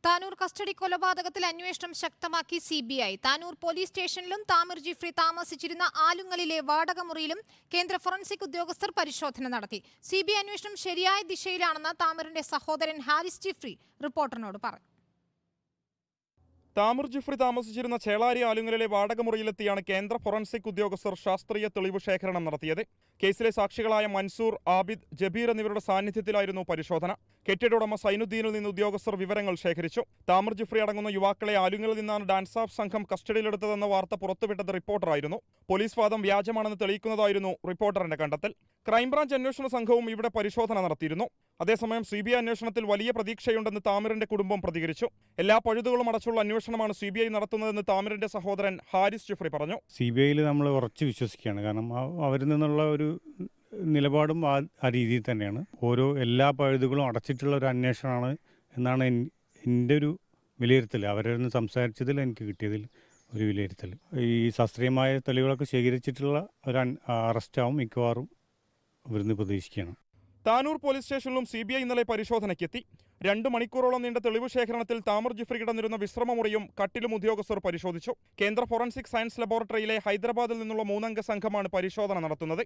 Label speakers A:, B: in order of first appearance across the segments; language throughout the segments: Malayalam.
A: താനൂർ കസ്റ്റഡി കൊലപാതകത്തിൽ അന്വേഷണം ശക്തമാക്കി സിബിഐ. താനൂർ പോലീസ് സ്റ്റേഷനിലും താമിർ ജിഫ്രി താമസിച്ചിരുന്ന ആലുങ്ങലിലെ വാടകമുറിയിലും കേന്ദ്ര ഫോറൻസിക് ഉദ്യോഗസ്ഥർ പരിശോധന നടത്തി. സിബിഐ അന്വേഷണം ശരിയായ ദിശയിലാണെന്ന് താമിറിന്റെ സഹോദരൻ ഹാരിസ് ജിഫ്രി റിപ്പോർട്ടറിനോട് പറഞ്ഞു.
B: താമിർ ജിഫ്രി താമസിച്ചിരുന്ന ചേളാരി ആലുങ്ങലിലെ വാടകമുറിയിലെത്തിയാണ് കേന്ദ്ര ഫോറൻസിക് ഉദ്യോഗസ്ഥർ ശാസ്ത്രീയ തെളിവ് ശേഖരണം നടത്തിയത്. കേസിലെ സാക്ഷികളായ മൻസൂർ, ആബിദ്, ജബീർ എന്നിവരുടെ സാന്നിധ്യത്തിലായിരുന്നു പരിശോധന. കെട്ടിട ഉടമ സൈനുദ്ദീനിൽ നിന്ന് ഉദ്യോഗസ്ഥർ വിവരങ്ങൾ ശേഖരിച്ചു. താമിർ ജിഫ്രി അടങ്ങുന്ന യുവാക്കളെ ആലുങ്ങലിൽ നിന്നാണ് ഡാൻസ് ഓഫ് സംഘം കസ്റ്റഡിയിലെടുത്തതെന്ന വാർത്ത പുറത്തുവിട്ടത് റിപ്പോർട്ടറായിരുന്നു. പോലീസ് വാദം വ്യാജമാണെന്ന് തെളിയിക്കുന്നതായിരുന്നു റിപ്പോർട്ടറിന്റെ കണ്ടെത്തൽ. ക്രൈംബ്രാഞ്ച് അന്വേഷണ സംഘവും ഇവിടെ പരിശോധന നടത്തിയിരുന്നു. അതേസമയം സിബിഐ അന്വേഷണത്തിൽ വലിയ പ്രതീക്ഷയുണ്ടെന്ന് താമിറിന്റെ കുടുംബം പ്രതികരിച്ചു. എല്ലാ പഴുതുകളും അടച്ചുള്ള അന്വേഷണമാണ് സിബിഐ നടത്തുന്നതെന്ന് താമിറിന്റെ സഹോദരൻ ഹാരിസ് ജിഫ്രി പറഞ്ഞു.
C: സിബിഐയിൽ നമ്മൾ ഉറച്ചു വിശ്വസിക്കുകയാണ്. കാരണം അവരിൽ നിന്നുള്ള ഒരു നിലപാടും ആ രീതിയിൽ തന്നെയാണ്. എല്ലാ പഴുതുകളും അടച്ചിട്ടുള്ള ഒരു അന്വേഷണമാണ് എന്നാണ് എൻ്റെ ഒരു വിലയിരുത്തൽ. അവരിൽ നിന്ന് സംസാരിച്ചതിൽ എനിക്ക് കിട്ടിയതിൽ ഒരു വിലയിരുത്തൽ. ഈ ശാസ്ത്രീയമായ തെളിവുകളൊക്കെ ശേഖരിച്ചിട്ടുള്ള ഒരു അറസ്റ്റാവും മിക്കവാറും ഇവിടുന്ന് പ്രതീക്ഷിക്കുകയാണ്.
B: താനൂർ പോലീസ് സ്റ്റേഷനിലും സിബിഐ ഇന്നലെ പരിശോധനയ്ക്കെത്തി. 2 മണിക്കൂറോളം നീണ്ട തെളിവ് ശേഖരണത്തിൽ താമിർ ജിഫ്രി കിടന്നിരുന്ന വിശ്രമമുറിയും കട്ടിലും ഉദ്യോഗസ്ഥർ പരിശോധിച്ചു. കേന്ദ്ര ഫോറൻസിക് സയൻസ് ലബോറട്ടറിയിലെ ഹൈദരാബാദിൽ നിന്നുള്ള 3 അംഗ സംഘമാണ് പരിശോധന നടത്തുന്നത്.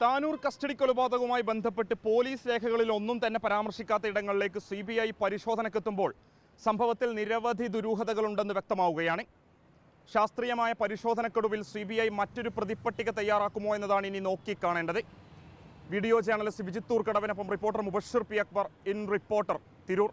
B: താനൂർ കസ്റ്റഡി കൊലപാതകവുമായി ബന്ധപ്പെട്ട് പോലീസ് രേഖകളിൽ ഒന്നും തന്നെ പരാമർശിക്കാത്ത ഇടങ്ങളിലേക്ക് സിബിഐ പരിശോധനയ്ക്കെത്തുമ്പോൾ സംഭവത്തിൽ നിരവധി ദുരൂഹതകളുണ്ടെന്ന് വ്യക്തമാവുകയാണ്. ശാസ്ത്രീയമായ പരിശോധനക്കൊടുവിൽ സിബിഐ മറ്റൊരു പ്രതിപ്പട്ടിക തയ്യാറാക്കുമോ എന്നതാണ് ഇനി നോക്കിക്കാണേണ്ടത്. വീഡിയോ ജേർണലിസ്റ്റ് വിജിത്തൂർ കടവിനൊപ്പം reporter Mubashir P Akbar in reporter Tirur.